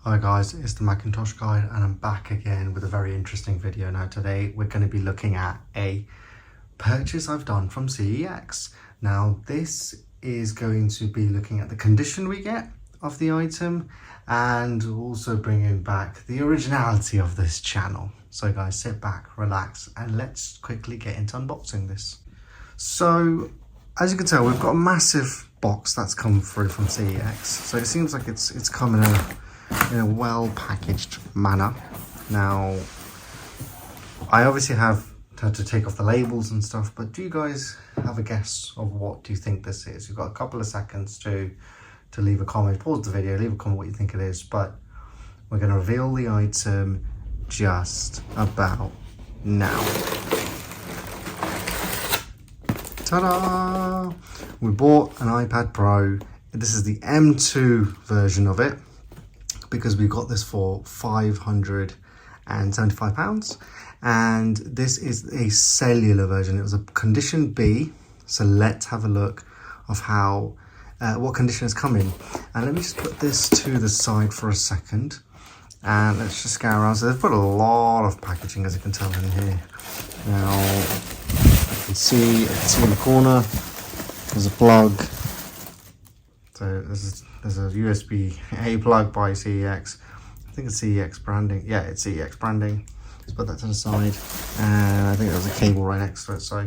Hi guys, it's the Macintosh Guide and I'm back again with a very interesting video. Now today we're going to be looking at a purchase I've done from CEX. Now this is going to be looking at the condition we get of the item and also bringing back the originality of this channel. So guys, sit back, relax and let's quickly get into unboxing this. So as you can tell, we've got a massive box that's come through from CEX. So it seems like it's come in a well packaged manner. Now I obviously have had to take off the labels and stuff, but do you guys have a guess of what do you think this is? You've got a couple of seconds to leave a comment, pause the video, leave a comment what you think it is, but we're going to reveal the item just about now. Ta-da! We bought an iPad Pro. This is the M2 version of it, because we got this for £575, and this is a cellular version. It was a condition B, so let's have a look of how what condition has come in. And let me just put this to the side for a second and let's just scour around. So they've put a lot of packaging, as you can tell in here. Now I can see in the corner there's a plug. So there's a USB-A plug by CEX. I think it's CEX branding. Yeah, it's CEX branding. Let's put that to the side. And I think there's a cable right next to it. So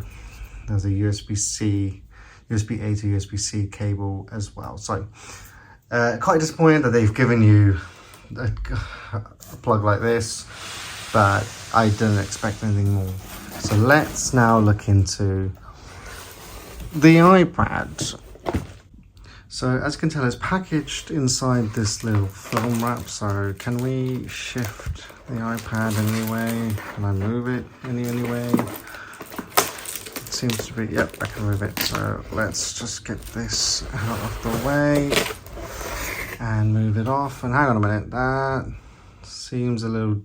there's a USB-A to USB-C cable as well. So quite disappointed that they've given you a plug like this, but I didn't expect anything more. So let's now look into the iPad. So as you can tell, it's packaged inside this little film wrap. So can we shift the iPad anyway? Can I move it any way? It seems to be, yep, I can move it. So let's just get this out of the way and move it off. And hang on a minute, that seems a little,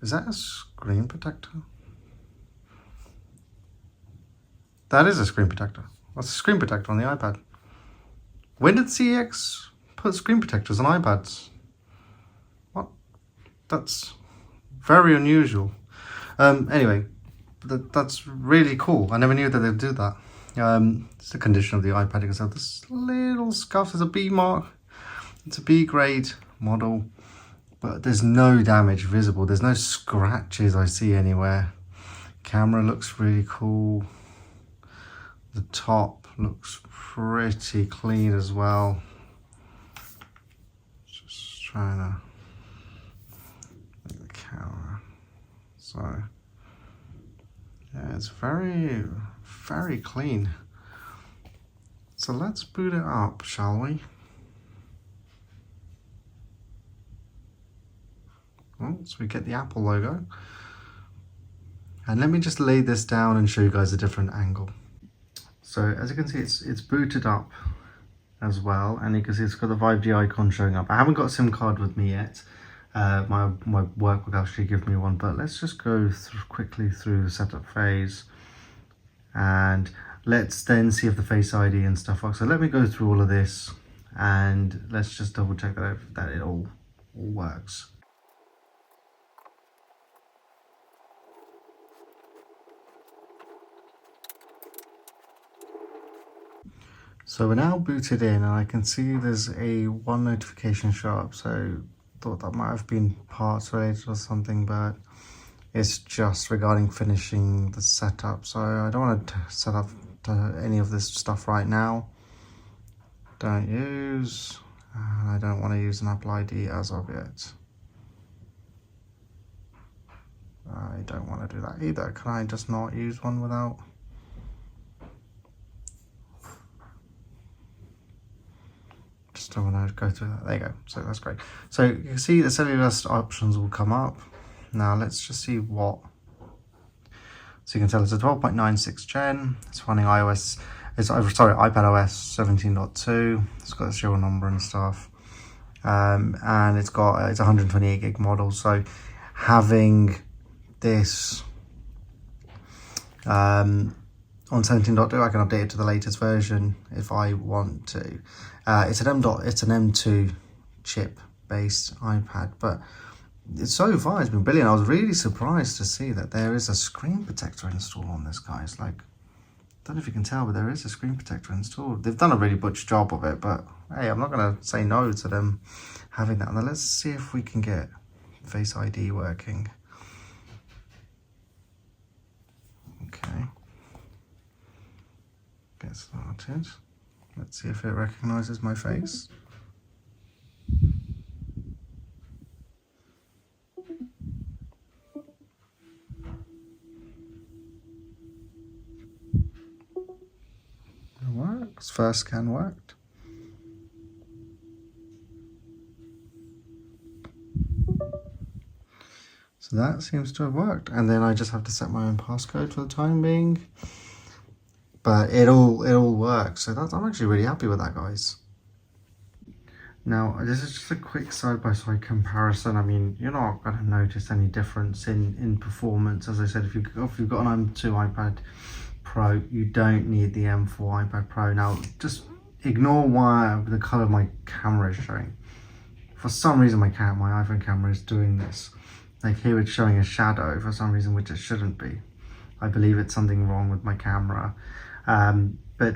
is that a screen protector? That is a screen protector. That's a screen protector on the iPad. When did CEX put screen protectors on iPads? What? That's very unusual. Anyway, that's really cool. I never knew that they'd do that. It's the condition of the iPad. You can see this little scuff. There's a B mark. It's a B grade model, but there's no damage visible. There's no scratches I see anywhere. Camera looks really cool. The top looks pretty clean as well. Just trying to make the camera. So yeah, it's very, very clean. So let's boot it up, shall we? Oh, so we get the Apple logo. And let me just lay this down and show you guys a different angle. So as you can see, it's booted up as well, and you can see it's got the 5G icon showing up. I haven't got a SIM card with me yet. My work would actually give me one, but let's just go quickly through the setup phase, and let's then see if the Face ID and stuff works. So let me go through all of this, and let's just double check that it all works. So we're now booted in, and I can see there's a one notification show up. So thought that might have been parts related or something, but it's just regarding finishing the setup. So I don't want to set up any of this stuff right now. Don't use, and I don't want to use an Apple ID as of yet. I don't want to do that either. Can I just not use one without? Just don't want to go through that. There you go. So that's great. So you can see the cellular options will come up. Now let's just see what. So you can tell it's a 12.96 gen. It's running iOS. It's iPad OS 17.2. It's got a serial number and stuff. And it's 128 gig model. So having this on 17.2. I can update it to the latest version if I want to. It's an M2 chip based iPad, but so far it's been brilliant. I was really surprised to see that there is a screen protector installed on this, guys. Like, don't know if you can tell, but there is a screen protector installed. They've done a really butch job of it, but hey, I'm not going to say no to them having that. Now let's see if we can get Face ID working. Okay. Get started. Let's see if it recognizes my face. It works. First scan worked. So that seems to have worked. And then I just have to set my own passcode for the time being. But it all works. So I'm actually really happy with that, guys. Now, this is just a quick side-by-side comparison. I mean, you're not going to notice any difference in performance. As I said, if you've got an M2 iPad Pro, you don't need the M4 iPad Pro. Now, just ignore why the color of my camera is showing. For some reason, my iPhone camera is doing this. Like here, it's showing a shadow for some reason, which it shouldn't be. I believe it's something wrong with my camera. But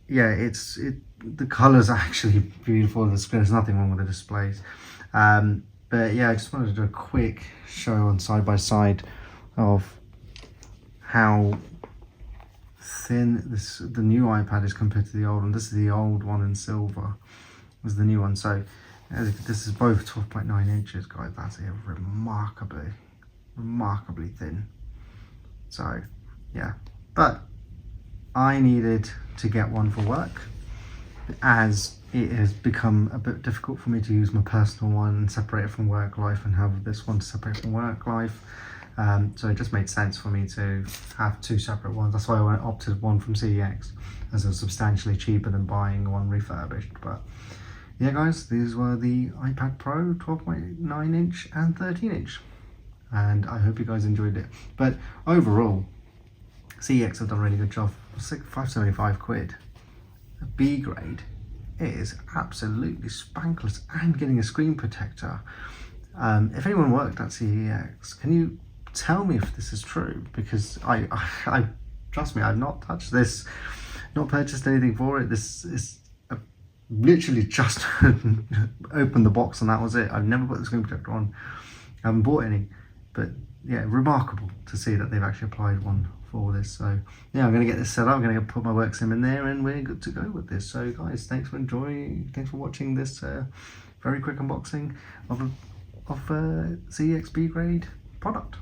yeah, the colors are actually beautiful. There's nothing wrong with the displays. But yeah, I just wanted to do a quick show on side by side of how thin the new iPad is compared to the old one. This is the old one in silver. Was the new one. So this is both 12.9 inches, guys. That's remarkably thin. So yeah, but I needed to get one for work, as it has become a bit difficult for me to use my personal one and separate it from work life, and have this one to separate from work life. So it just made sense for me to have two separate ones. That's why I opted one from CEX, as it was substantially cheaper than buying one refurbished. But yeah, guys, these were the iPad Pro 12.9 inch and 13 inch. And I hope you guys enjoyed it. But overall, CEX have done a really good job. 575 quid. A B grade is absolutely spankless, and getting a screen protector. If anyone worked at CEX, can you tell me if this is true? Because I trust me, I've not touched this, not purchased anything for it. This is literally just opened the box and that was it. I've never put the screen protector on. I haven't bought any, but yeah, remarkable to see that they've actually applied one for this. So yeah, I'm going to get this set up. I'm going to put my work sim in there, and we're good to go with this. So guys, thanks for watching this very quick unboxing of a CEX B grade product.